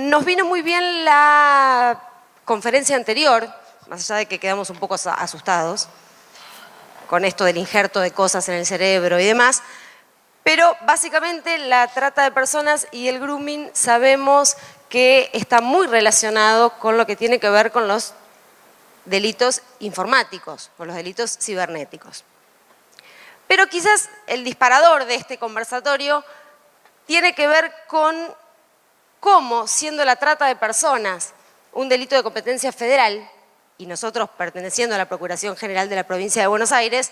Nos vino muy bien la conferencia anterior, más allá de que quedamos un poco asustados con esto del injerto de cosas en el cerebro y demás, pero básicamente la trata de personas y el grooming sabemos que está muy relacionado con lo que tiene que ver con los delitos informáticos, con los delitos cibernéticos. Pero quizás el disparador de este conversatorio tiene que ver con cómo, siendo la trata de personas un delito de competencia federal, y nosotros perteneciendo a la Procuración General de la Provincia de Buenos Aires,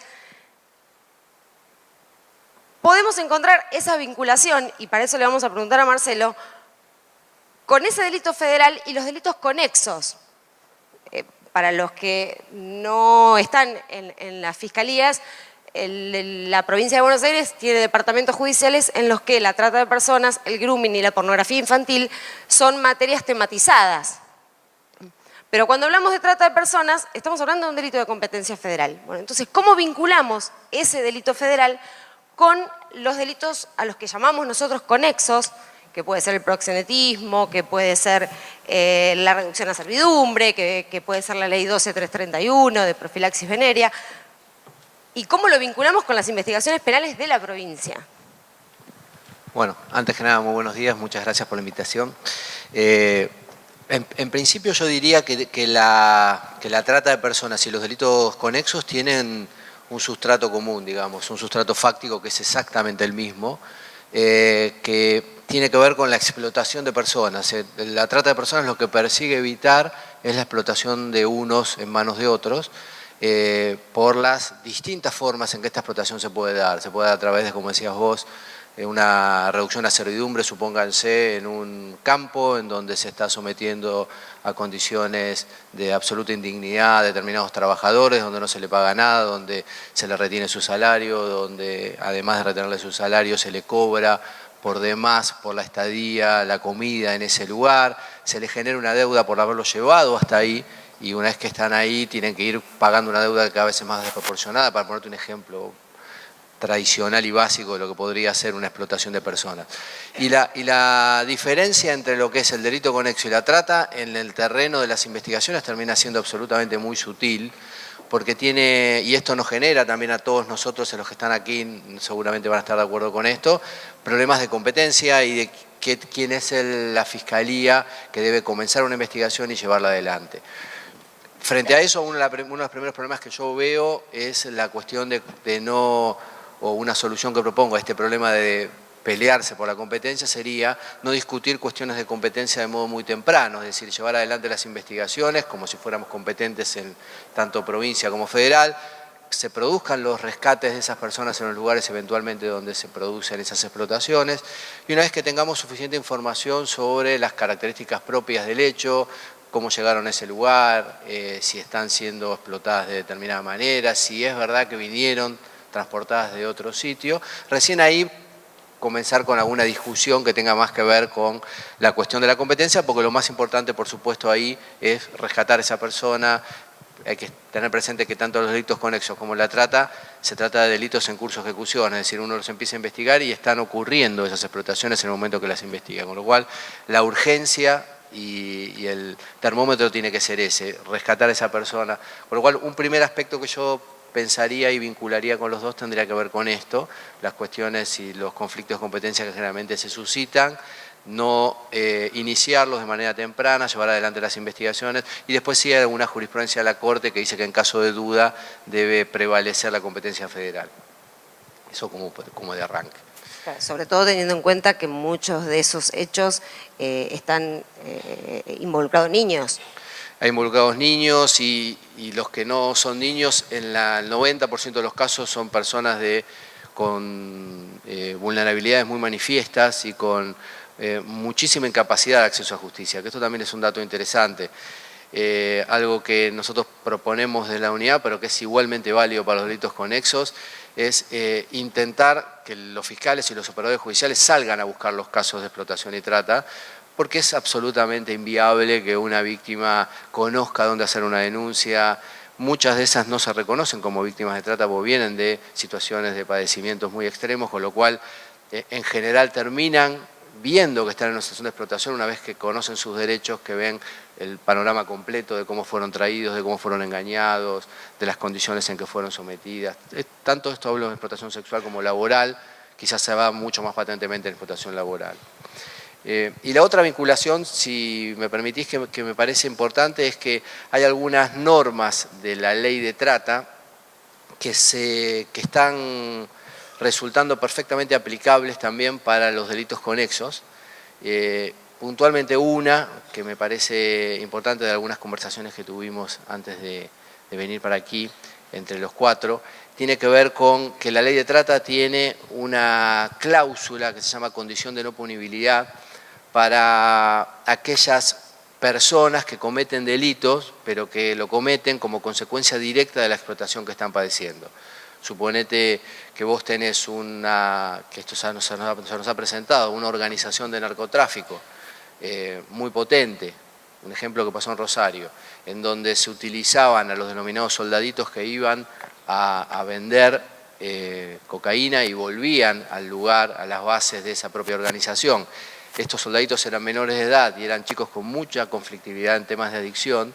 podemos encontrar esa vinculación, y para eso le vamos a preguntar a Marcelo, con ese delito federal y los delitos conexos. Para los que no están en las fiscalías, la provincia de Buenos Aires tiene departamentos judiciales en los que la trata de personas, el grooming y la pornografía infantil son materias tematizadas. Pero cuando hablamos de trata de personas, estamos hablando de un delito de competencia federal. Bueno, entonces, ¿cómo vinculamos ese delito federal con los delitos a los que llamamos nosotros conexos, que puede ser el proxenetismo, que puede ser la reducción a servidumbre, que puede ser la ley 12331 de profilaxis venérea? ¿Y cómo lo vinculamos con las investigaciones penales de la provincia? Bueno, antes que nada, muy buenos días, muchas gracias por la invitación. En principio yo diría que la trata de personas y los delitos conexos tienen un sustrato común, digamos, un sustrato fáctico que es exactamente el mismo, que tiene que ver con la explotación de personas. La trata de personas lo que persigue evitar es la explotación de unos en manos de otros, por las distintas formas en que esta explotación se puede dar. Se puede dar a través de, como decías vos, una reducción a servidumbre, supónganse, en un campo en donde se está sometiendo a condiciones de absoluta indignidad a determinados trabajadores, donde no se le paga nada, donde se le retiene su salario, donde además de retenerle su salario se le cobra por demás por la estadía, la comida en ese lugar, se le genera una deuda por haberlo llevado hasta ahí, y una vez que están ahí tienen que ir pagando una deuda cada vez más desproporcionada, para ponerte un ejemplo tradicional y básico de lo que podría ser una explotación de personas. Y la diferencia entre lo que es el delito conexo y la trata en el terreno de las investigaciones termina siendo absolutamente muy sutil, porque tiene, y esto nos genera también a todos nosotros, a los que están aquí, seguramente van a estar de acuerdo con esto, problemas de competencia y de quién es la fiscalía que debe comenzar una investigación y llevarla adelante. Frente a eso, uno de los primeros problemas que yo veo es la cuestión de no, o una solución que propongo a este problema de pelearse por la competencia sería no discutir cuestiones de competencia de modo muy temprano, es decir, llevar adelante las investigaciones como si fuéramos competentes en tanto provincia como federal, se produzcan los rescates de esas personas en los lugares eventualmente donde se producen esas explotaciones, y una vez que tengamos suficiente información sobre las características propias del hecho, cómo llegaron a ese lugar, si están siendo explotadas de determinada manera, si es verdad que vinieron transportadas de otro sitio, recién ahí comenzar con alguna discusión que tenga más que ver con la cuestión de la competencia, porque lo más importante, por supuesto, ahí es rescatar a esa persona. Hay que tener presente que tanto los delitos conexos como la trata, se trata de delitos en curso de ejecución, es decir, uno los empieza a investigar y están ocurriendo esas explotaciones en el momento que las investiga, con lo cual la urgencia y el termómetro tiene que ser ese, rescatar a esa persona. Con lo cual, un primer aspecto que yo pensaría y vincularía con los dos tendría que ver con esto, las cuestiones y los conflictos de competencia que generalmente se suscitan, no iniciarlos de manera temprana, llevar adelante las investigaciones, y después sí hay alguna jurisprudencia de la Corte que dice que en caso de duda debe prevalecer la competencia federal. Eso como de arranque. Sobre todo teniendo en cuenta que muchos de esos hechos están involucrados niños. Hay involucrados niños y los que no son niños, en el 90% de los casos son personas con vulnerabilidades muy manifiestas y con muchísima incapacidad de acceso a justicia, que esto también es un dato interesante. Algo que nosotros proponemos desde la unidad, pero que es igualmente válido para los delitos conexos, es intentar que los fiscales y los operadores judiciales salgan a buscar los casos de explotación y trata, porque es absolutamente inviable que una víctima conozca dónde hacer una denuncia. Muchas de esas no se reconocen como víctimas de trata porque vienen de situaciones de padecimientos muy extremos, con lo cual en general terminan viendo que están en una situación de explotación, una vez que conocen sus derechos, que ven el panorama completo de cómo fueron traídos, de cómo fueron engañados, de las condiciones en que fueron sometidas. Tanto esto hablo de explotación sexual como laboral, quizás se va mucho más patentemente en explotación laboral. Y la otra vinculación, si me permitís, que me parece importante, es que hay algunas normas de la ley de trata que están resultando perfectamente aplicables también para los delitos conexos. Puntualmente una, que me parece importante de algunas conversaciones que tuvimos antes de venir para aquí, entre los cuatro, tiene que ver con que la ley de trata tiene una cláusula que se llama condición de no punibilidad para aquellas personas que cometen delitos, pero que lo cometen como consecuencia directa de la explotación que están padeciendo. Suponete que vos tenés que esto se nos ha presentado, una organización de narcotráfico muy potente, un ejemplo que pasó en Rosario, en donde se utilizaban a los denominados soldaditos que iban a vender cocaína y volvían al lugar, a las bases de esa propia organización. Estos soldaditos eran menores de edad y eran chicos con mucha conflictividad en temas de adicción.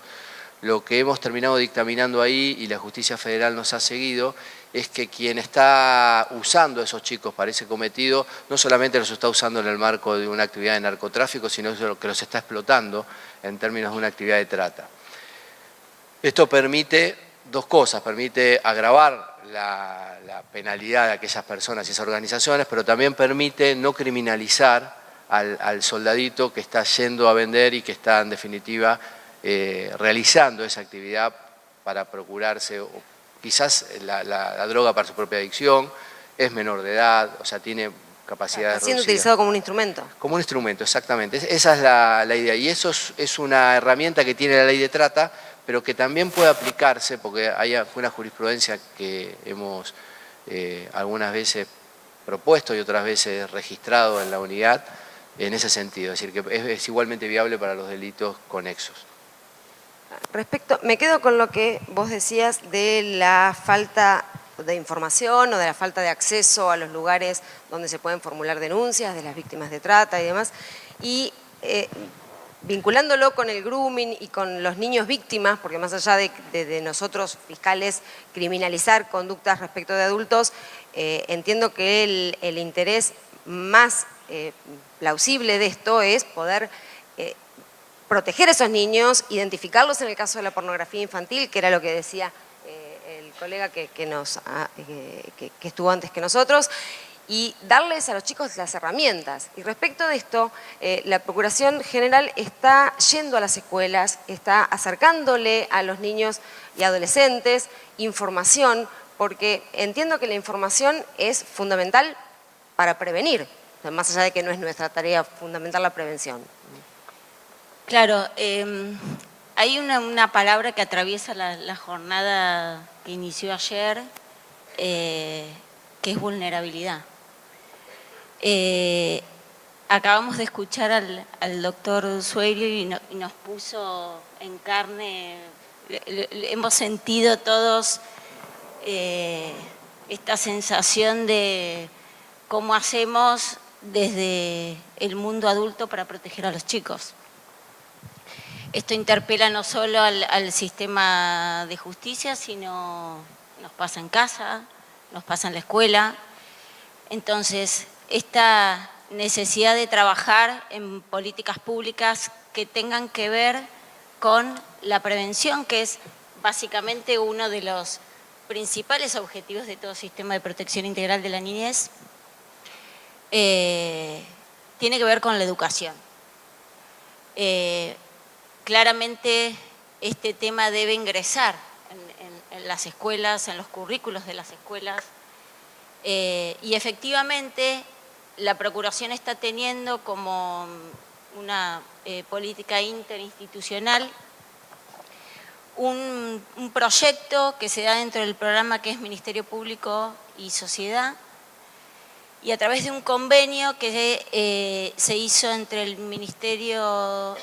Lo que hemos terminado dictaminando ahí, y la justicia federal nos ha seguido, es que quien está usando a esos chicos para ese cometido, no solamente los está usando en el marco de una actividad de narcotráfico, sino que los está explotando en términos de una actividad de trata. Esto permite dos cosas: permite agravar la penalidad de aquellas personas y esas organizaciones, pero también permite no criminalizar al soldadito que está yendo a vender y que está en definitiva realizando esa actividad para procurarse quizás la droga para su propia adicción, es menor de edad, o sea, tiene capacidades Está siendo reducidas. utilizado como un instrumento. Como un instrumento, exactamente. Esa es la idea. Y eso es una herramienta que tiene la ley de trata, pero que también puede aplicarse, porque hay una jurisprudencia que hemos algunas veces propuesto y otras veces registrado en la unidad, en ese sentido, es decir, que es igualmente viable para los delitos conexos. Me quedo con lo que vos decías de la falta de información o de la falta de acceso a los lugares donde se pueden formular denuncias de las víctimas de trata y demás, y vinculándolo con el grooming y con los niños víctimas, porque más allá de nosotros fiscales criminalizar conductas respecto de adultos, entiendo que el interés más plausible de esto es poder proteger a esos niños, identificarlos en el caso de la pornografía infantil, que era lo que decía el colega que estuvo antes que nosotros, y darles a los chicos las herramientas. Y respecto de esto, la Procuración General está yendo a las escuelas, está acercándole a los niños y adolescentes información, porque entiendo que la información es fundamental para prevenir, más allá de que no es nuestra tarea fundamental la prevención. Claro, hay una palabra que atraviesa la jornada que inició ayer, que es vulnerabilidad. Acabamos de escuchar al doctor Sueiro y nos puso en carne, hemos sentido todos esta sensación de cómo hacemos desde el mundo adulto para proteger a los chicos. Esto interpela no solo al sistema de justicia, sino nos pasa en casa, nos pasa en la escuela. Entonces, esta necesidad de trabajar en políticas públicas que tengan que ver con la prevención, que es básicamente uno de los principales objetivos de todo sistema de protección integral de la niñez, tiene que ver con la educación. Claramente este tema debe ingresar en las escuelas, en los currículos de las escuelas, y efectivamente la Procuración está teniendo como una política interinstitucional un proyecto que se da dentro del programa que es Ministerio Público y Sociedad, y a través de un convenio que se hizo entre el Ministerio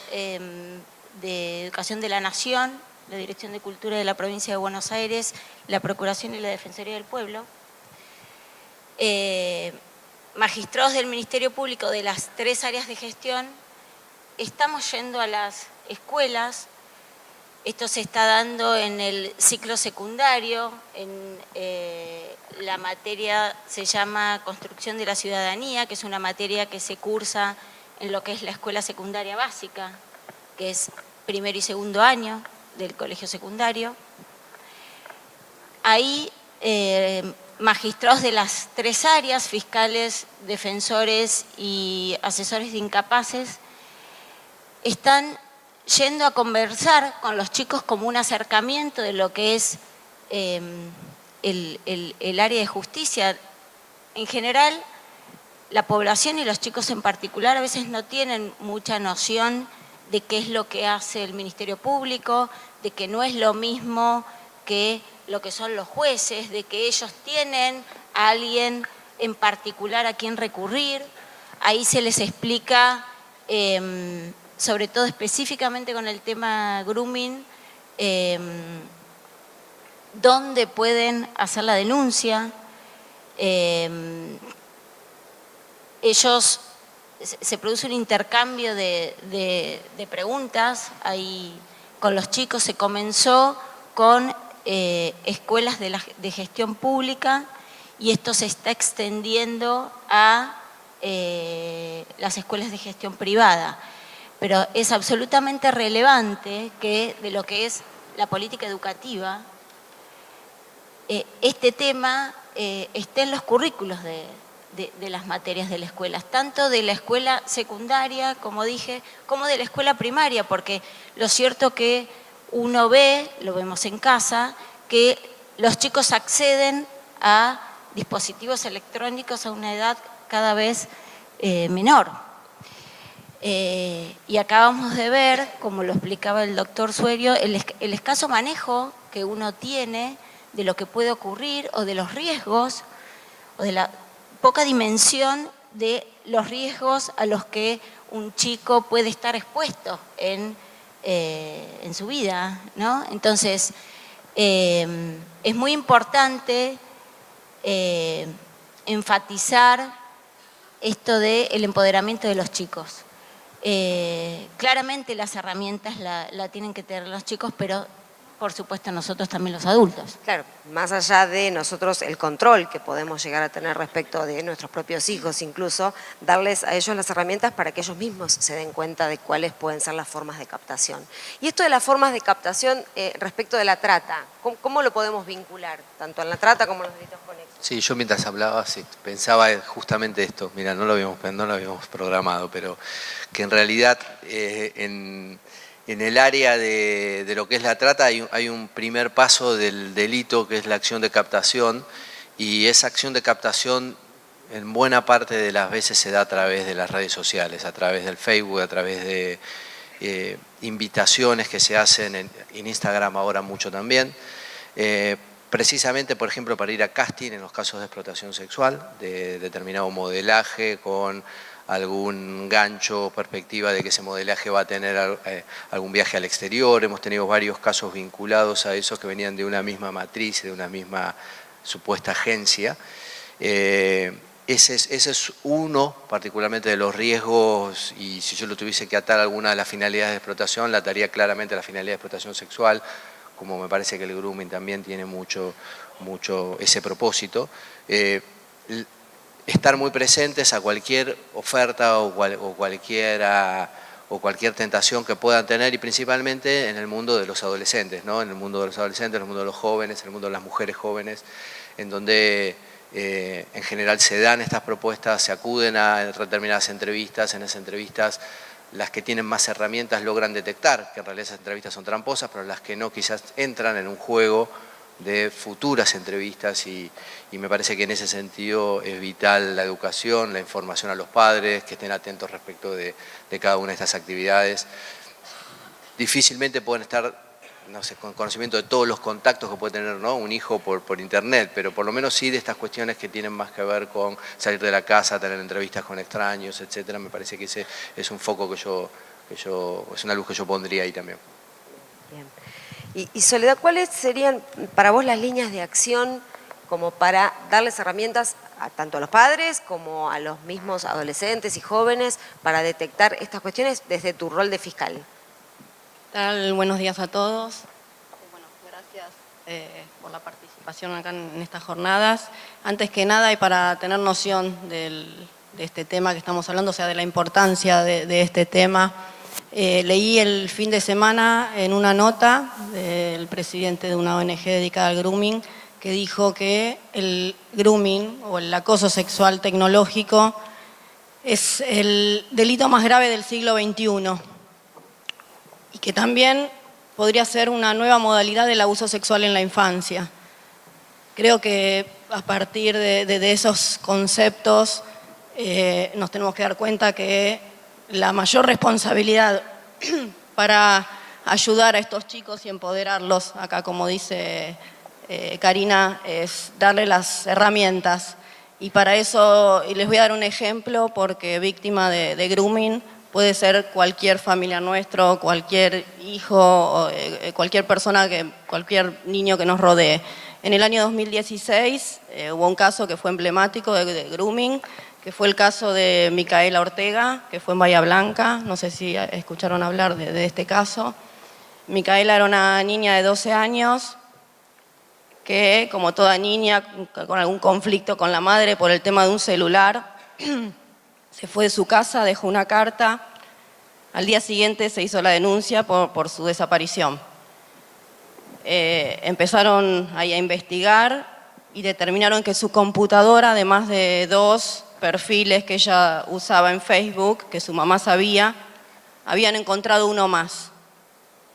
de Educación de la Nación, la Dirección de Cultura de la Provincia de Buenos Aires, la Procuración y la Defensoría del Pueblo, magistrados del Ministerio Público de las 3 áreas de gestión, estamos yendo a las escuelas. Esto se está dando en el ciclo secundario, en la materia se llama Construcción de la Ciudadanía, que es una materia que se cursa en lo que es la escuela secundaria básica, que es primero y segundo año del colegio secundario. Ahí magistrados de las 3 áreas, fiscales, defensores y asesores de incapaces, están yendo a conversar con los chicos como un acercamiento de lo que es el área de justicia. En general, la población y los chicos en particular a veces no tienen mucha noción de qué es lo que hace el Ministerio Público, de que no es lo mismo que lo que son los jueces, de que ellos tienen a alguien en particular a quien recurrir. Ahí se les explica, sobre todo específicamente con el tema grooming, dónde pueden hacer la denuncia. Se produce un intercambio de preguntas ahí con los chicos. Se comenzó con escuelas de gestión pública y esto se está extendiendo a las escuelas de gestión privada. Pero es absolutamente relevante que de lo que es la política educativa, este tema esté en los currículos de las materias de la escuela, tanto de la escuela secundaria, como dije, como de la escuela primaria, porque lo cierto que uno ve, lo vemos en casa, que los chicos acceden a dispositivos electrónicos a una edad cada vez menor. Y acabamos de ver, como lo explicaba el doctor Suerio, el escaso manejo que uno tiene de lo que puede ocurrir o de los riesgos o de la poca dimensión de los riesgos a los que un chico puede estar expuesto en su vida, ¿no? Entonces, es muy importante enfatizar esto del empoderamiento de los chicos. Claramente las herramientas la tienen que tener los chicos, pero por supuesto nosotros también los adultos. Claro, más allá de nosotros el control que podemos llegar a tener respecto de nuestros propios hijos, incluso darles a ellos las herramientas para que ellos mismos se den cuenta de cuáles pueden ser las formas de captación. Y esto de las formas de captación respecto de la trata, ¿cómo lo podemos vincular? Tanto en la trata como en los delitos conexos. Sí, yo mientras hablaba pensaba justamente esto, mira, no lo habíamos programado, pero que en realidad en el área de lo que es la trata hay un primer paso del delito que es la acción de captación, y esa acción de captación en buena parte de las veces se da a través de las redes sociales, a través del Facebook, a través de invitaciones que se hacen en Instagram ahora mucho también, precisamente por ejemplo para ir a casting en los casos de explotación sexual, de determinado modelaje con algún gancho o perspectiva de que ese modelaje va a tener algún viaje al exterior. Hemos tenido varios casos vinculados a esos que venían de una misma matriz, de una misma supuesta agencia. Ese es uno particularmente de los riesgos, y si yo lo tuviese que atar a alguna de las finalidades de explotación, la ataría claramente a la finalidad de explotación sexual, como me parece que el grooming también tiene mucho ese propósito. Estar muy presentes a cualquier oferta o cualquier tentación que puedan tener, y principalmente en el mundo de los adolescentes, ¿no? En el mundo de los adolescentes, en el mundo de los jóvenes, en el mundo de las mujeres jóvenes, en donde en general se dan estas propuestas, se acuden a determinadas entrevistas. En esas entrevistas las que tienen más herramientas logran detectar que en realidad esas entrevistas son tramposas, pero las que no quizás entran en un juego de futuras entrevistas, y me parece que en ese sentido es vital la educación, la información a los padres, que estén atentos respecto de cada una de estas actividades. Difícilmente pueden estar, no sé, con conocimiento de todos los contactos que puede tener, ¿no?, un hijo por internet, pero por lo menos sí de estas cuestiones que tienen más que ver con salir de la casa, tener entrevistas con extraños, etcétera. Me parece que ese es un foco es una luz que yo pondría ahí también. Bien. Y Soledad, ¿cuáles serían para vos las líneas de acción como para darles herramientas tanto a los padres como a los mismos adolescentes y jóvenes para detectar estas cuestiones desde tu rol de fiscal? ¿Qué tal? Buenos días a todos. Bueno, gracias por la participación acá en estas jornadas. Antes que nada, y para tener noción de este tema que estamos hablando, o sea, de la importancia de este tema, leí el fin de semana en una nota del presidente de una ONG dedicada al grooming, que dijo que el grooming o el acoso sexual tecnológico es el delito más grave del siglo XXI y que también podría ser una nueva modalidad del abuso sexual en la infancia. Creo que a partir de esos conceptos nos tenemos que dar cuenta que la mayor responsabilidad para ayudar a estos chicos y empoderarlos, acá como dice Karina, es darle las herramientas. Y para eso, y les voy a dar un ejemplo, porque víctima de grooming puede ser cualquier familia nuestro, cualquier hijo, cualquier persona, cualquier niño que nos rodee. En el año 2016 hubo un caso que fue emblemático de grooming, que fue el caso de Micaela Ortega, que fue en Bahía Blanca. No sé si escucharon hablar de este caso. Micaela era una niña de 12 años que, como toda niña, con algún conflicto con la madre por el tema de un celular, se fue de su casa, dejó una carta. Al día siguiente se hizo la denuncia por su desaparición. Empezaron ahí a investigar y determinaron que su computadora, además de 2 perfiles que ella usaba en Facebook, que su mamá sabía, habían encontrado uno más.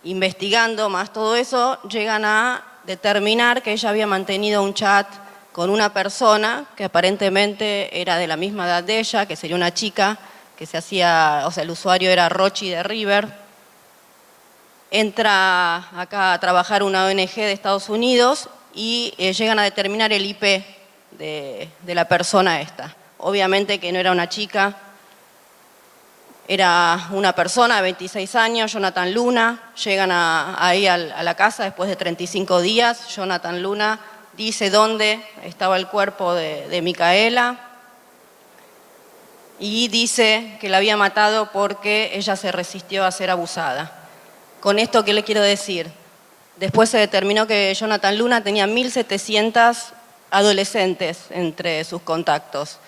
Investigando más todo eso, llegan a determinar que ella había mantenido un chat con una persona que aparentemente era de la misma edad de ella, que sería una chica, que se hacía, o sea, el usuario era Rochi de River. Entra acá a trabajar una ONG de Estados Unidos y llegan a determinar el IP de la persona esta. Obviamente que no era una chica, era una persona de 26 años, Jonathan Luna. Llegan ahí a la casa después de 35 días. Jonathan Luna dice dónde estaba el cuerpo de Micaela y dice que la había matado porque ella se resistió a ser abusada. Con esto, ¿qué le quiero decir? Después se determinó que Jonathan Luna tenía 1.700 adolescentes entre sus contactos.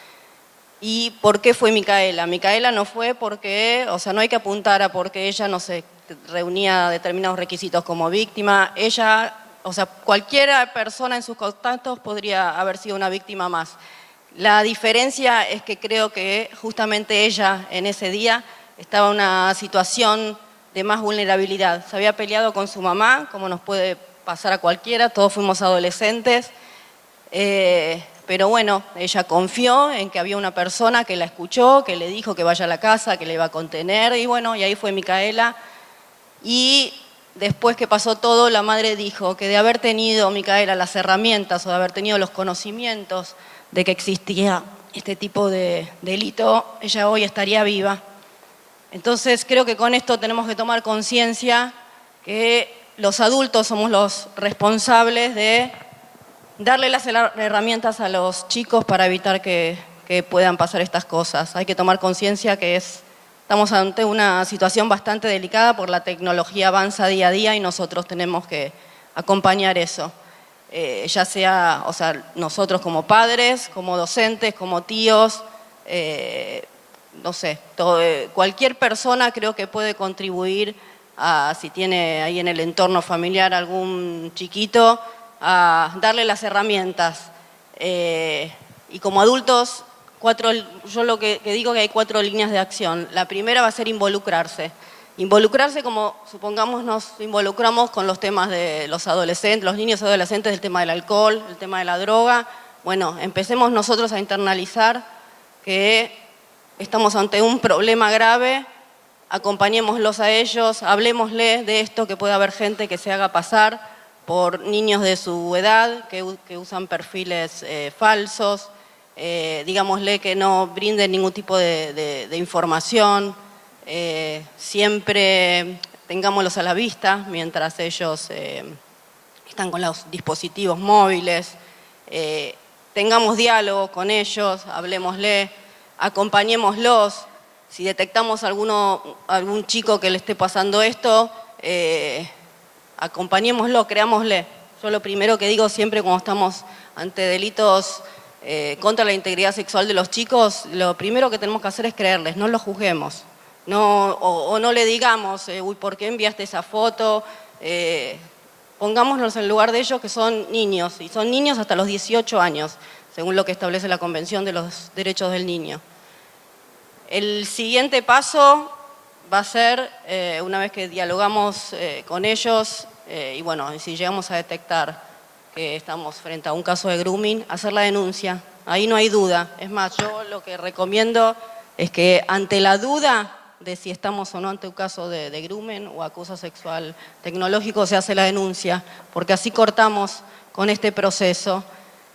¿Y por qué fue Micaela? Micaela no fue porque, o sea, no hay que apuntar a porque ella no se reunía determinados requisitos como víctima. Ella, o sea, cualquier persona en sus contactos podría haber sido una víctima más. La diferencia es que creo que justamente ella en ese día estaba en una situación de más vulnerabilidad. Se había peleado con su mamá, como nos puede pasar a cualquiera, todos fuimos adolescentes. Pero bueno, ella confió en que había una persona que la escuchó, que le dijo que vaya a la casa, que le iba a contener, y bueno, y ahí fue Micaela. Y después que pasó todo, la madre dijo que de haber tenido Micaela las herramientas o de haber tenido los conocimientos de que existía este tipo de delito, ella hoy estaría viva. Entonces creo que con esto tenemos que tomar conciencia que los adultos somos los responsables de darle las herramientas a los chicos para evitar que puedan pasar estas cosas. Hay que tomar conciencia que estamos ante una situación bastante delicada, por la tecnología avanza día a día y nosotros tenemos que acompañar eso. Ya sea, o sea, nosotros como padres, como docentes, como tíos, no sé, cualquier persona creo que puede contribuir a, si tiene ahí en el entorno familiar algún chiquito, a darle las herramientas. Y como adultos, yo lo que digo que hay 4 líneas de acción. La primera va a ser involucrarse. Involucrarse como, supongamos, nos involucramos con los temas de los adolescentes, los niños adolescentes, el tema del alcohol, el tema de la droga. Bueno, empecemos nosotros a internalizar que estamos ante un problema grave, acompañémoslos a ellos, hablemosle de esto, que puede haber gente que se haga pasar por niños de su edad, que usan perfiles falsos, digámosle que no brinden ningún tipo de información, siempre tengámoslos a la vista mientras ellos están con los dispositivos móviles. tengamos diálogo con ellos, hablemosle, acompañémoslos. Si detectamos algún chico que le esté pasando esto, acompañémoslo, creámosle. Yo lo primero que digo siempre cuando estamos ante delitos contra la integridad sexual de los chicos, lo primero que tenemos que hacer es creerles, no los juzguemos. O no le digamos, uy, ¿por qué enviaste esa foto? Pongámonos en el lugar de ellos que son niños, y son niños hasta los 18 años, según lo que establece la Convención de los Derechos del Niño. El siguiente paso va a ser, una vez que dialogamos con ellos, y bueno, si llegamos a detectar que estamos frente a un caso de grooming, hacer la denuncia. Ahí no hay duda. Es más, yo lo que recomiendo es que ante la duda de si estamos o no ante un caso de grooming o acoso sexual tecnológico, se hace la denuncia, porque así cortamos con este proceso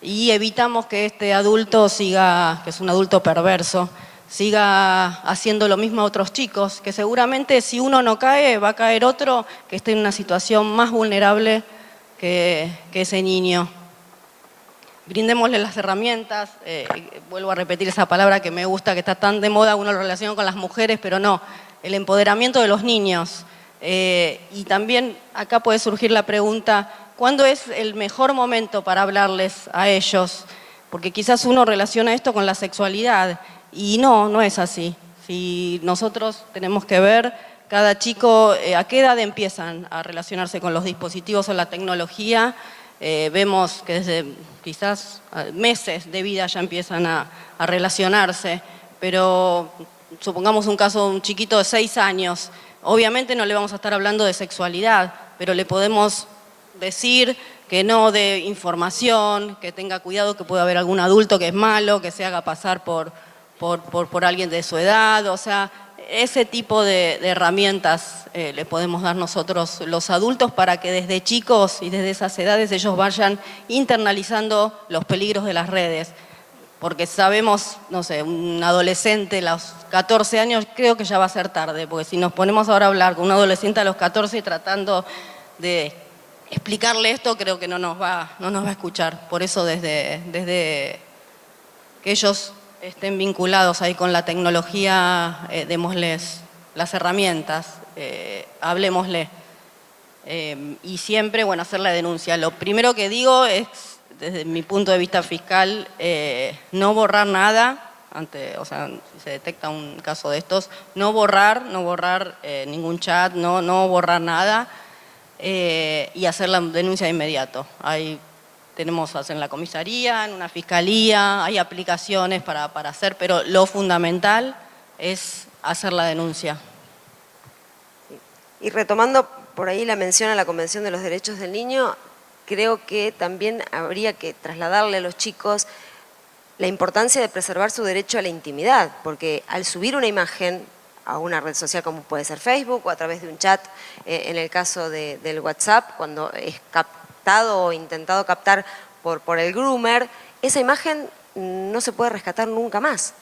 y evitamos que este adulto siga, que es un adulto perverso, siga haciendo lo mismo a otros chicos, que seguramente si uno no cae, va a caer otro que esté en una situación más vulnerable que ese niño. Brindémosle las herramientas, vuelvo a repetir esa palabra que me gusta, que está tan de moda, uno lo relaciona con las mujeres, pero no, el empoderamiento de los niños. Y también acá puede surgir la pregunta, ¿cuándo es el mejor momento para hablarles a ellos? Porque quizás uno relaciona esto con la sexualidad, y no es así. Si nosotros tenemos que ver cada chico a qué edad empiezan a relacionarse con los dispositivos o la tecnología, vemos que desde quizás meses de vida ya empiezan a relacionarse, pero supongamos un caso de un chiquito de 6 años, obviamente no le vamos a estar hablando de sexualidad, pero le podemos decir que no dé información, que tenga cuidado, que puede haber algún adulto que es malo, que se haga pasar por alguien de su edad, o sea, ese tipo de herramientas le podemos dar nosotros los adultos para que desde chicos y desde esas edades ellos vayan internalizando los peligros de las redes. Porque sabemos, no sé, un adolescente a los 14 años creo que ya va a ser tarde, porque si nos ponemos ahora a hablar con un adolescente a los 14 tratando de explicarle esto, creo que no nos va a escuchar. Por eso desde que ellos estén vinculados ahí con la tecnología, démosles las herramientas, hablemosle. Y siempre, bueno, hacer la denuncia. Lo primero que digo es, desde mi punto de vista fiscal, no borrar nada, o sea, si se detecta un caso de estos, no borrar ningún chat, no borrar nada, y hacer la denuncia de inmediato. Tenemos en la comisaría, en una fiscalía, hay aplicaciones para hacer, pero lo fundamental es hacer la denuncia. Y retomando por ahí la mención a la Convención de los Derechos del Niño, creo que también habría que trasladarle a los chicos la importancia de preservar su derecho a la intimidad, porque al subir una imagen a una red social como puede ser Facebook o a través de un chat, en el caso del WhatsApp, cuando es captado o intentado captar por el groomer, esa imagen no se puede rescatar nunca más.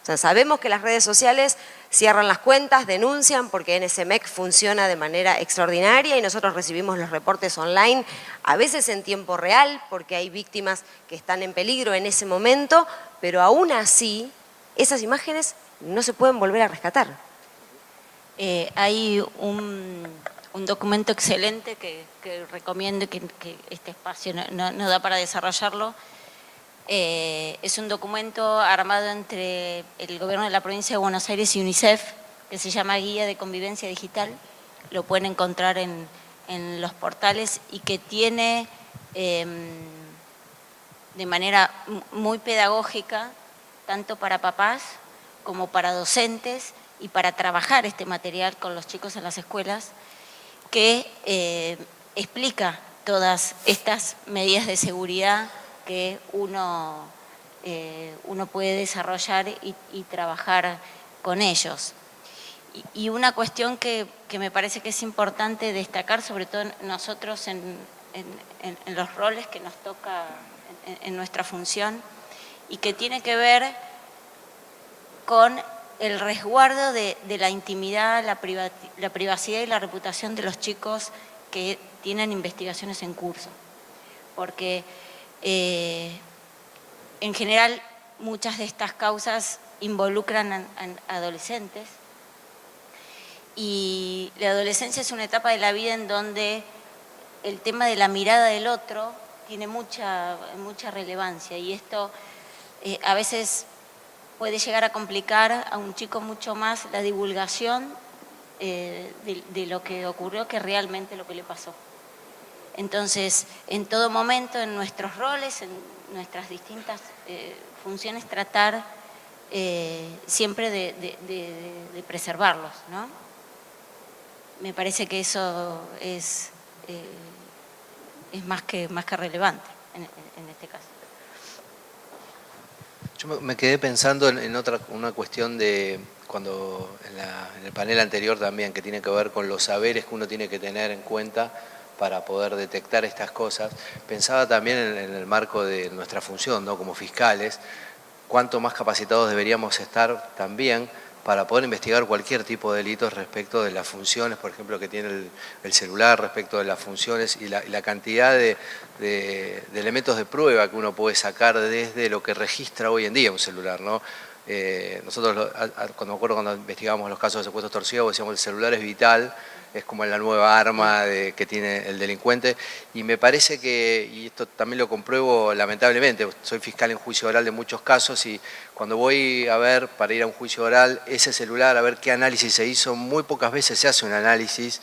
O sea, sabemos que las redes sociales cierran las cuentas, denuncian, porque NSMEC funciona de manera extraordinaria y nosotros recibimos los reportes online, a veces en tiempo real, porque hay víctimas que están en peligro en ese momento, pero aún así, esas imágenes no se pueden volver a rescatar. Hay un documento excelente que recomiendo, que este espacio no da para desarrollarlo. Es un documento armado entre el gobierno de la provincia de Buenos Aires y UNICEF, que se llama Guía de Convivencia Digital. Lo pueden encontrar en los portales y que tiene de manera muy pedagógica, tanto para papás como para docentes y para trabajar este material con los chicos en las escuelas, que explica todas estas medidas de seguridad que uno puede desarrollar y trabajar con ellos. Y una cuestión que me parece que es importante destacar, sobre todo nosotros en los roles que nos toca en nuestra función, y que tiene que ver con el resguardo de la intimidad, la privacidad y la reputación de los chicos que tienen investigaciones en curso. Porque En general, muchas de estas causas involucran a adolescentes, y la adolescencia es una etapa de la vida en donde el tema de la mirada del otro tiene mucha relevancia, y esto a veces puede llegar a complicar a un chico mucho más la divulgación de lo que ocurrió que realmente lo que le pasó. Entonces, en todo momento, en nuestros roles, en nuestras distintas funciones, tratar siempre de preservarlos, ¿no? Me parece que eso es más que relevante en este caso. Yo me quedé pensando en una cuestión de cuando en el panel anterior también, que tiene que ver con los saberes que uno tiene que tener en cuenta para poder detectar estas cosas. Pensaba también en el marco de nuestra función, ¿no? Como fiscales, cuánto más capacitados deberíamos estar también para poder investigar cualquier tipo de delitos respecto de las funciones, por ejemplo, que tiene el celular, respecto de las funciones y la cantidad de elementos de prueba que uno puede sacar desde lo que registra hoy en día un celular, ¿no? Nosotros, cuando me acuerdo cuando investigamos los casos de secuestros torcidos, decíamos el celular es vital, es como la nueva arma que tiene el delincuente, y me parece que, y esto también lo compruebo lamentablemente, soy fiscal en juicio oral de muchos casos, y cuando voy a ver, para ir a un juicio oral, ese celular, a ver qué análisis se hizo, muy pocas veces se hace un análisis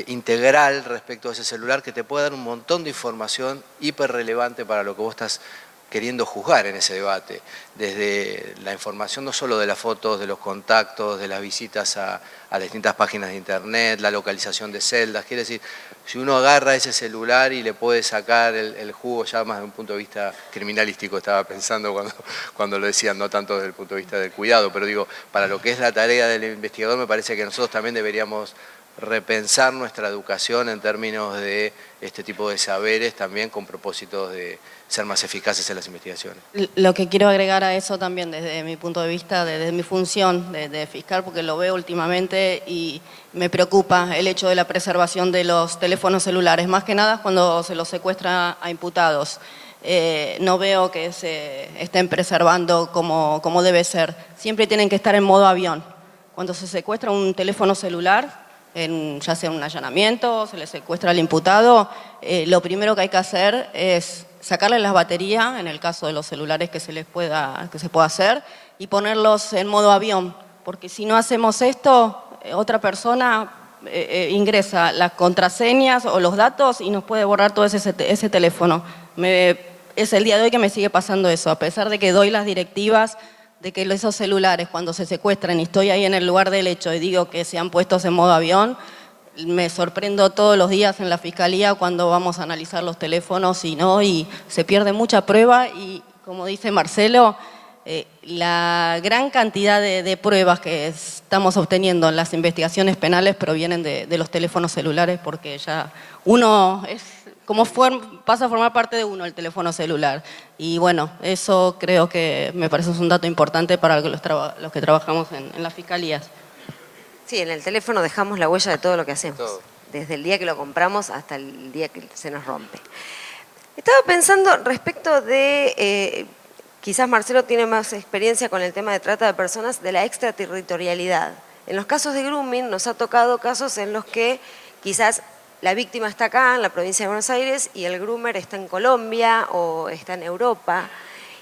integral respecto a ese celular que te puede dar un montón de información hiper relevante para lo que vos estás queriendo juzgar en ese debate, desde la información no solo de las fotos, de los contactos, de las visitas a las distintas páginas de internet, la localización de celdas, quiere decir, si uno agarra ese celular y le puede sacar el jugo ya más desde un punto de vista criminalístico, estaba pensando cuando lo decían, no tanto desde el punto de vista del cuidado, pero digo, para lo que es la tarea del investigador me parece que nosotros también deberíamos repensar nuestra educación en términos de este tipo de saberes, también con propósitos de ser más eficaces en las investigaciones. Lo que quiero agregar a eso también desde mi punto de vista, desde mi función de fiscal, porque lo veo últimamente y me preocupa el hecho de la preservación de los teléfonos celulares, más que nada cuando se los secuestra a imputados. No veo que se estén preservando como debe ser. Siempre tienen que estar en modo avión. Cuando se secuestra un teléfono celular, ya sea un allanamiento, se le secuestra al imputado, lo primero que hay que hacer es sacarle las baterías, en el caso de los celulares que se pueda hacer, y ponerlos en modo avión, porque si no hacemos esto, otra persona ingresa las contraseñas o los datos y nos puede borrar todo ese teléfono. Es el día de hoy que me sigue pasando eso, a pesar de que doy las directivas de que esos celulares cuando se secuestran y estoy ahí en el lugar del hecho y digo que sean puestos en modo avión, me sorprendo todos los días en la fiscalía cuando vamos a analizar los teléfonos y se pierde mucha prueba y, como dice Marcelo, la gran cantidad de pruebas que estamos obteniendo en las investigaciones penales provienen de los teléfonos celulares, porque ya uno es pasa a formar parte de uno el teléfono celular. Y bueno, eso creo que me parece un dato importante para los que trabajamos en las fiscalías. Sí, en el teléfono dejamos la huella de todo lo que hacemos, todo. Desde el día que lo compramos hasta el día que se nos rompe. Estaba pensando respecto de, quizás Marcelo tiene más experiencia con el tema de trata de personas, de la extraterritorialidad. En los casos de grooming nos ha tocado casos en los que quizás la víctima está acá, en la provincia de Buenos Aires, y el groomer está en Colombia o está en Europa,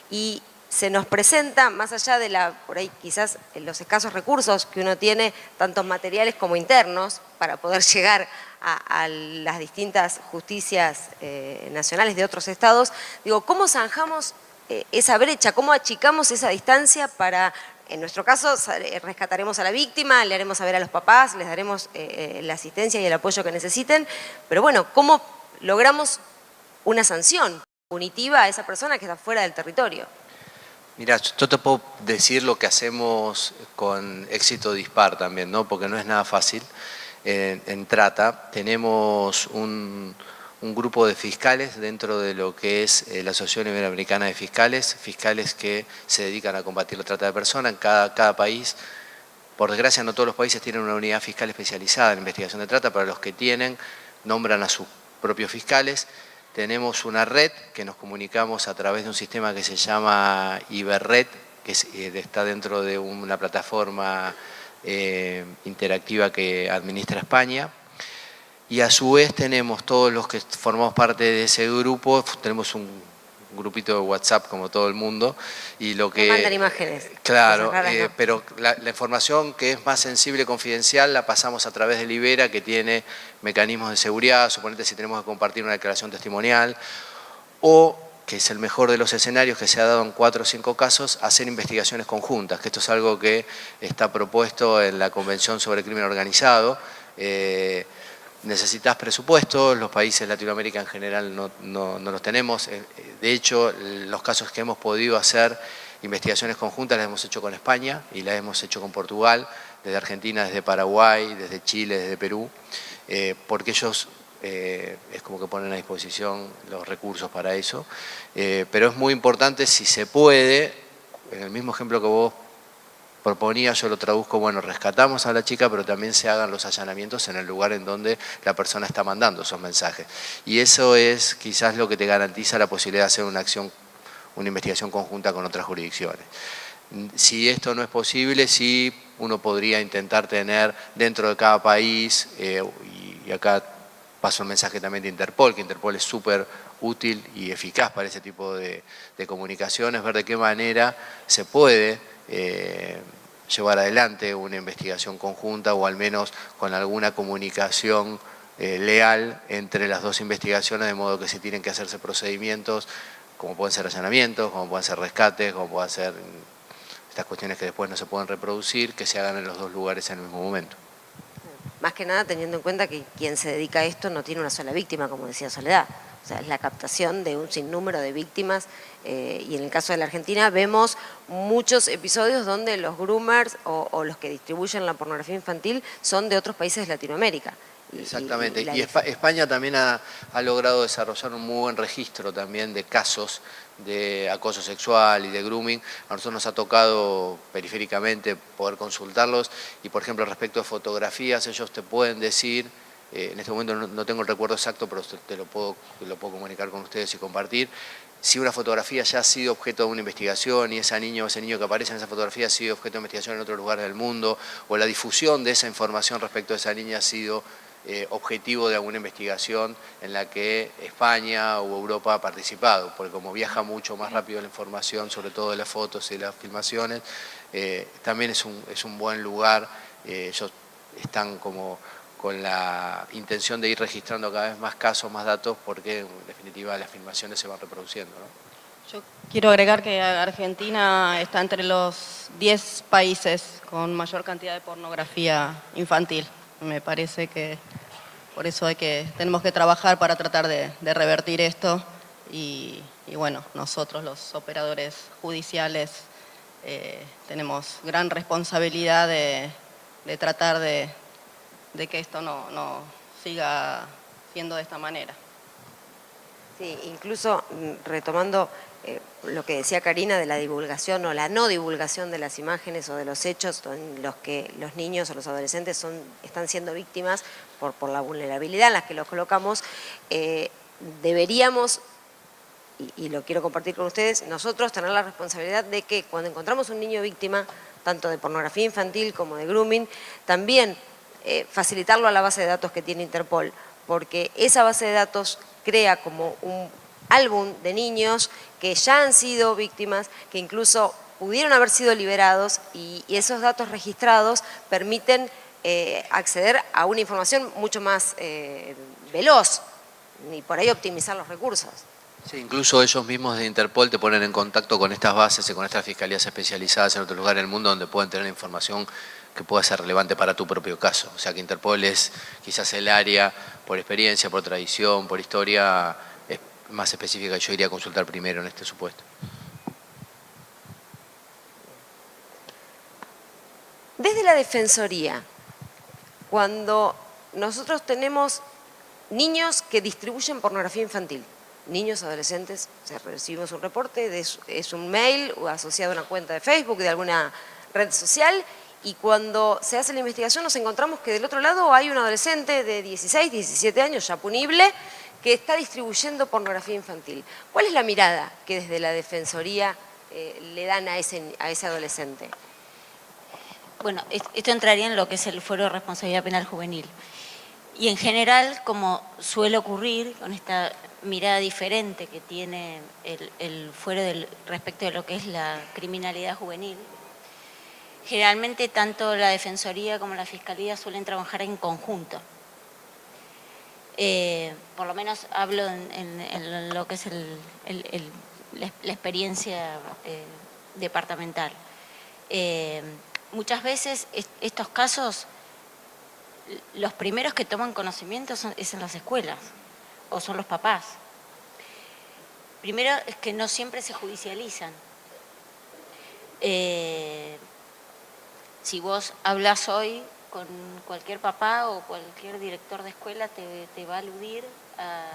y se nos presenta, más allá de por ahí quizás los escasos recursos que uno tiene, tanto materiales como internos, para poder llegar a las distintas justicias nacionales de otros estados, digo, ¿cómo zanjamos esa brecha? ¿Cómo achicamos esa distancia para, en nuestro caso, rescataremos a la víctima, le haremos saber a los papás, les daremos la asistencia y el apoyo que necesiten, pero bueno, ¿cómo logramos una sanción punitiva a esa persona que está fuera del territorio? Mirá, yo te puedo decir lo que hacemos con éxito dispar también, ¿no? Porque no es nada fácil. En trata tenemos un grupo de fiscales dentro de lo que es la Asociación Iberoamericana de Fiscales, fiscales que se dedican a combatir la trata de personas en cada país. Por desgracia, no todos los países tienen una unidad fiscal especializada en investigación de trata, pero los que tienen nombran a sus propios fiscales. tenemos una red que nos comunicamos a través de un sistema que se llama Iberred, que está dentro de una plataforma interactiva que administra España. Y a su vez tenemos todos los que formamos parte de ese grupo, tenemos un grupito de WhatsApp como todo el mundo. Y lo que mandan imágenes. Claro, ¿no? pero la información que es más sensible y confidencial la pasamos a través de Libera, que tiene mecanismos de seguridad, suponete si tenemos que compartir una declaración testimonial, o, que es el mejor de los escenarios que se ha dado en 4 o 5 casos, hacer investigaciones conjuntas, que esto es algo que está propuesto en la Convención sobre el Crimen Organizado. Necesitas presupuestos, los países de Latinoamérica en general no los tenemos. De hecho, los casos que hemos podido hacer investigaciones conjuntas las hemos hecho con España y las hemos hecho con Portugal, desde Argentina, desde Paraguay, desde Chile, desde Perú, porque ellos es como que ponen a disposición los recursos para eso. Pero es muy importante, si se puede, en el mismo ejemplo que vos proponía, yo lo traduzco, bueno, rescatamos a la chica, pero también se hagan los allanamientos en el lugar en donde la persona está mandando esos mensajes. Y eso es quizás lo que te garantiza la posibilidad de hacer una investigación conjunta con otras jurisdicciones. Si esto no es posible, sí uno podría intentar tener dentro de cada país, y acá paso el mensaje también de Interpol, que Interpol es súper útil y eficaz para ese tipo de comunicaciones, ver de qué manera se puede llevar adelante una investigación conjunta o al menos con alguna comunicación leal entre las dos investigaciones, de modo que si tienen que hacerse procedimientos, como pueden ser allanamientos, como pueden ser rescates, como pueden ser estas cuestiones que después no se pueden reproducir, que se hagan en los dos lugares en el mismo momento. Más que nada teniendo en cuenta que quien se dedica a esto no tiene una sola víctima, como decía Soledad. O sea, es la captación de un sinnúmero de víctimas y en el caso de la Argentina vemos muchos episodios donde los groomers o los que distribuyen la pornografía infantil son de otros países de Latinoamérica. Exactamente, y España también ha logrado desarrollar un muy buen registro también de casos de acoso sexual y de grooming. A nosotros nos ha tocado periféricamente poder consultarlos y, por ejemplo, respecto a fotografías, ellos te pueden decir, en este momento no tengo el recuerdo exacto, pero te lo puedo comunicar con ustedes y compartir, si una fotografía ya ha sido objeto de una investigación y ese niño que aparece en esa fotografía ha sido objeto de investigación en otros lugares del mundo, o la difusión de esa información respecto a esa niña ha sido objetivo de alguna investigación en la que España o Europa ha participado, porque como viaja mucho más rápido la información, sobre todo de las fotos y las filmaciones, también es un buen lugar. Ellos están como con la intención de ir registrando cada vez más casos, más datos, porque en definitiva las filmaciones se van reproduciendo, ¿no? Yo quiero agregar que Argentina está entre los 10 países con mayor cantidad de pornografía infantil. Me parece que por eso tenemos que trabajar para tratar de revertir esto y bueno, nosotros los operadores judiciales tenemos gran responsabilidad de tratar de que esto no siga siendo de esta manera. Sí, incluso retomando lo que decía Karina de la divulgación o la no divulgación de las imágenes o de los hechos en los que los niños o los adolescentes están siendo víctimas por la vulnerabilidad en la que los colocamos, deberíamos, y lo quiero compartir con ustedes, nosotros tener la responsabilidad de que cuando encontramos un niño víctima, tanto de pornografía infantil como de grooming, también facilitarlo a la base de datos que tiene Interpol, porque esa base de datos crea como un álbum de niños que ya han sido víctimas, que incluso pudieron haber sido liberados y esos datos registrados permiten acceder a una información mucho más veloz y por ahí optimizar los recursos. Sí, incluso ellos mismos de Interpol te ponen en contacto con estas bases y con estas fiscalías especializadas en otros lugares del mundo donde pueden tener información que pueda ser relevante para tu propio caso. O sea que Interpol es quizás el área, por experiencia, por tradición, por historia, es más específica que yo iría a consultar primero en este supuesto. Desde la Defensoría, cuando nosotros tenemos niños que distribuyen pornografía infantil, niños, adolescentes, o sea, recibimos un reporte, es un mail asociado a una cuenta de Facebook, de alguna red social, y cuando se hace la investigación nos encontramos que del otro lado hay un adolescente de 16, 17 años, ya punible, que está distribuyendo pornografía infantil. ¿Cuál es la mirada que desde la Defensoría le dan a ese adolescente? Bueno, esto entraría en lo que es el Fuero de Responsabilidad Penal Juvenil. Y en general, como suele ocurrir con esta mirada diferente que tiene el fuero respecto de lo que es la criminalidad juvenil, generalmente tanto la Defensoría como la Fiscalía suelen trabajar en conjunto. Por lo menos hablo en lo que es la experiencia departamental. Muchas veces estos casos, los primeros que toman conocimiento es en las escuelas o son los papás. Primero es que no siempre se judicializan. Si vos hablas hoy con cualquier papá o cualquier director de escuela, te va a aludir a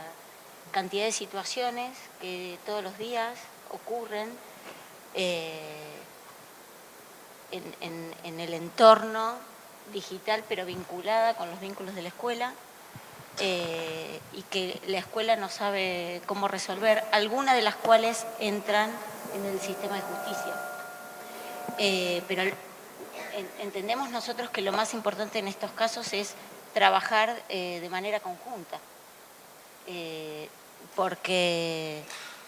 cantidad de situaciones que todos los días ocurren en el entorno digital, pero vinculada con los vínculos de la escuela, y que la escuela no sabe cómo resolver, algunas de las cuales entran en el sistema de justicia. Pero entendemos nosotros que lo más importante en estos casos es trabajar de manera conjunta, porque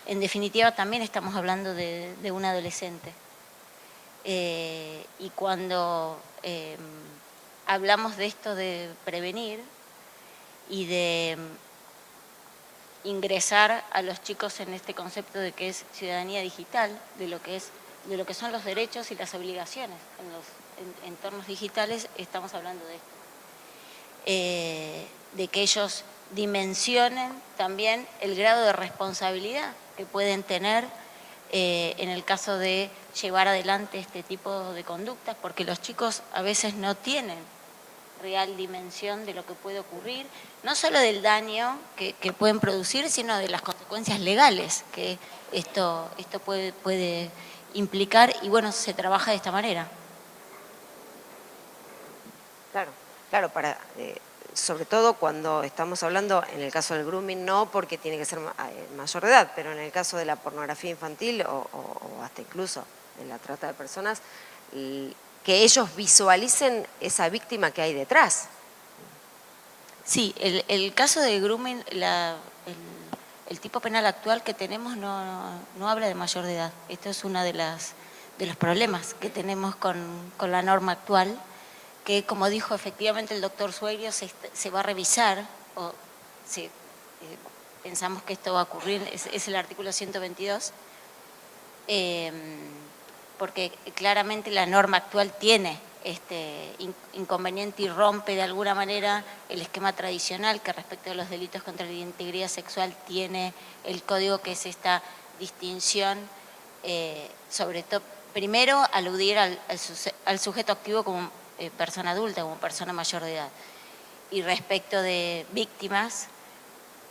en definitiva también estamos hablando de un adolescente. Y cuando hablamos de esto de prevenir y de ingresar a los chicos en este concepto de que es ciudadanía digital, de lo que son los derechos y las obligaciones en los entornos digitales, estamos hablando de esto. De que ellos dimensionen también el grado de responsabilidad que pueden tener en el caso de llevar adelante este tipo de conductas, porque los chicos a veces no tienen real dimensión de lo que puede ocurrir, no solo del daño que pueden producir, sino de las consecuencias legales que esto puede implicar, y bueno, se trabaja de esta manera. Claro, sobre todo cuando estamos hablando, en el caso del grooming no, porque tiene que ser mayor de edad, pero en el caso de la pornografía infantil o hasta incluso de la trata de personas, que ellos visualicen esa víctima que hay detrás. Sí, el caso de grooming, el tipo penal actual que tenemos no habla de mayor de edad. Esto es uno de los problemas que tenemos con la norma actual, que como dijo efectivamente el doctor Sueiro, se va a revisar, pensamos que esto va a ocurrir, es el artículo 122, porque claramente la norma actual tiene este inconveniente y rompe de alguna manera el esquema tradicional que respecto a los delitos contra la integridad sexual tiene el código, que es esta distinción, sobre todo, primero aludir al sujeto activo como persona adulta, como persona mayor de edad, y respecto de víctimas,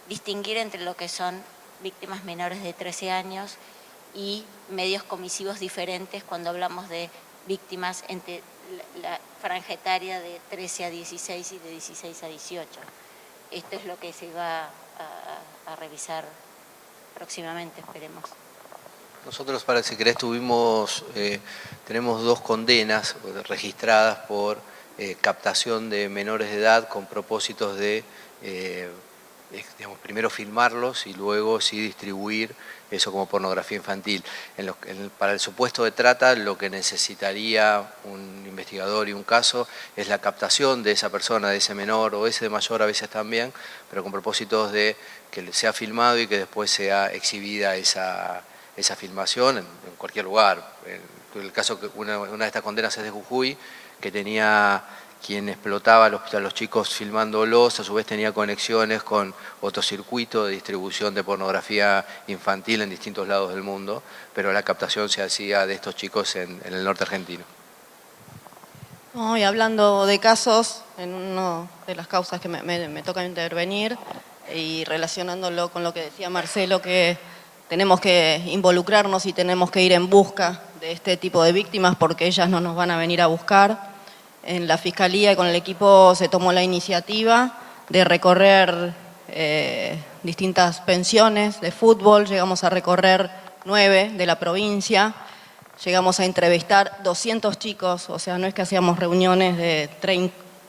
distinguir entre lo que son víctimas menores de 13 años y medios comisivos diferentes cuando hablamos de víctimas entre la franja etaria de 13 a 16 y de 16 a 18. Esto es lo que se va a revisar próximamente, esperemos. Nosotros, para si querés, tenemos 2 condenas registradas por captación de menores de edad con propósitos de, primero filmarlos y luego sí distribuir eso como pornografía infantil. Para el supuesto de trata, lo que necesitaría un investigador y un caso es la captación de esa persona, de ese menor o ese de mayor a veces también, pero con propósitos de que sea filmado y que después sea exhibida esa filmación en cualquier lugar. En el caso que una de estas condenas es de Jujuy, que tenía quien explotaba a los chicos filmándolos, a su vez tenía conexiones con otro circuito de distribución de pornografía infantil en distintos lados del mundo, pero la captación se hacía de estos chicos en el norte argentino. No, y hablando de casos, en una de las causas que me toca intervenir, y relacionándolo con lo que decía Marcelo, que tenemos que involucrarnos y tenemos que ir en busca de este tipo de víctimas porque ellas no nos van a venir a buscar. En la Fiscalía y con el equipo se tomó la iniciativa de recorrer distintas pensiones de fútbol, llegamos a recorrer 9 de la provincia, llegamos a entrevistar 200 chicos, o sea, no es que hacíamos reuniones de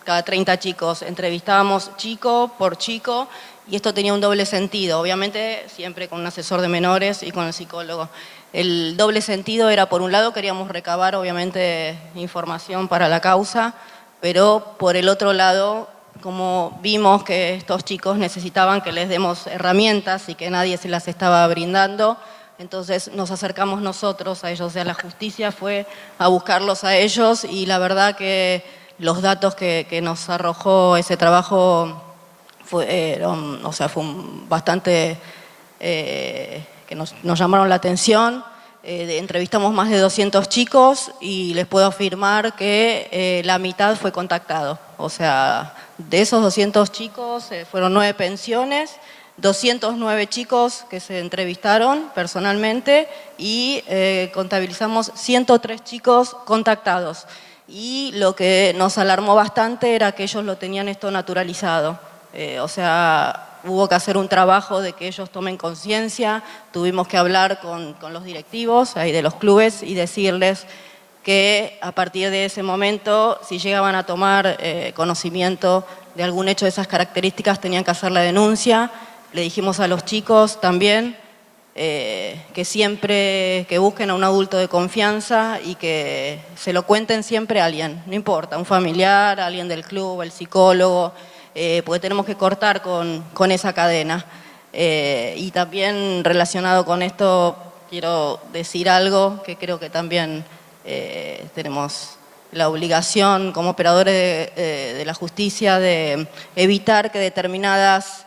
cada 30 chicos, entrevistábamos chico por chico y esto tenía un doble sentido, obviamente siempre con un asesor de menores y con el psicólogo. El doble sentido era, por un lado, queríamos recabar obviamente información para la causa, pero por el otro lado, como vimos que estos chicos necesitaban que les demos herramientas y que nadie se las estaba brindando, entonces nos acercamos nosotros a ellos, o sea, la justicia fue a buscarlos a ellos y la verdad que los datos que nos arrojó ese trabajo fueron bastante, que nos llamaron la atención. Entrevistamos más de 200 chicos y les puedo afirmar que la mitad fue contactado. O sea, de esos 200 chicos fueron 9 pensiones, 209 chicos que se entrevistaron personalmente y contabilizamos 103 chicos contactados. Y lo que nos alarmó bastante era que ellos lo tenían esto naturalizado. O sea, hubo que hacer un trabajo de que ellos tomen conciencia, tuvimos que hablar con los directivos ahí de los clubes y decirles que a partir de ese momento, si llegaban a tomar conocimiento de algún hecho de esas características, tenían que hacer la denuncia. Le dijimos a los chicos también que siempre que busquen a un adulto de confianza y que se lo cuenten siempre a alguien, no importa, un familiar, alguien del club, el psicólogo, porque tenemos que cortar con esa cadena. Y también relacionado con esto quiero decir algo que creo que también tenemos la obligación como operadores de la justicia de evitar que determinadas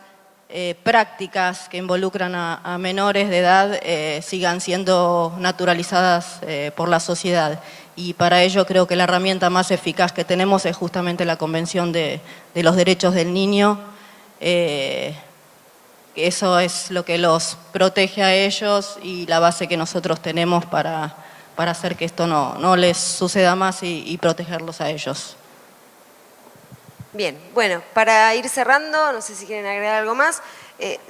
prácticas que involucran a menores de edad sigan siendo naturalizadas por la sociedad. Y para ello creo que la herramienta más eficaz que tenemos es justamente la Convención de los Derechos del Niño. Eso es lo que los protege a ellos y la base que nosotros tenemos para hacer que esto no les suceda más y protegerlos a ellos. Bien, bueno, para ir cerrando, no sé si quieren agregar algo más,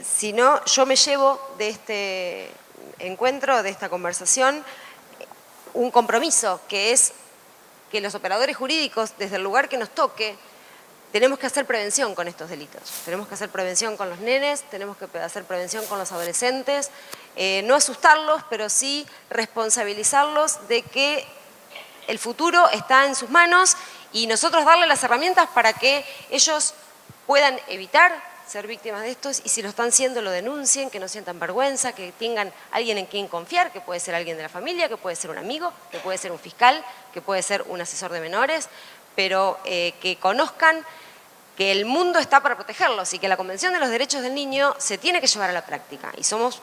si no, yo me llevo de este encuentro, de esta conversación, un compromiso, que es que los operadores jurídicos, desde el lugar que nos toque, tenemos que hacer prevención con estos delitos. Tenemos que hacer prevención con los nenes, tenemos que hacer prevención con los adolescentes, no asustarlos, pero sí responsabilizarlos de que el futuro está en sus manos y nosotros darles las herramientas para que ellos puedan evitar ser víctimas de estos y si lo están siendo lo denuncien, que no sientan vergüenza, que tengan alguien en quien confiar, que puede ser alguien de la familia, que puede ser un amigo, que puede ser un fiscal, que puede ser un asesor de menores, pero que conozcan que el mundo está para protegerlos y que la Convención de los Derechos del Niño se tiene que llevar a la práctica. Y somos,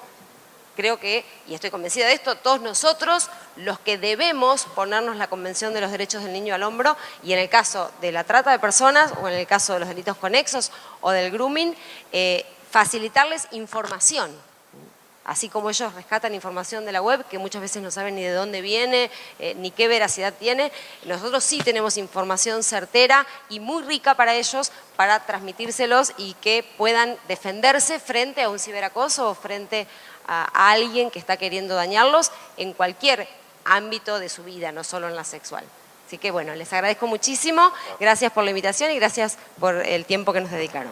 creo que, y estoy convencida de esto, todos nosotros los que debemos ponernos la Convención de los Derechos del Niño al hombro y en el caso de la trata de personas o en el caso de los delitos conexos o del grooming, facilitarles información. Así como ellos rescatan información de la web, que muchas veces no saben ni de dónde viene, ni qué veracidad tiene, nosotros sí tenemos información certera y muy rica para ellos, para transmitírselos y que puedan defenderse frente a un ciberacoso o frente a alguien que está queriendo dañarlos en cualquier ámbito de su vida, no solo en la sexual. Así que bueno, les agradezco muchísimo, gracias por la invitación y gracias por el tiempo que nos dedicaron.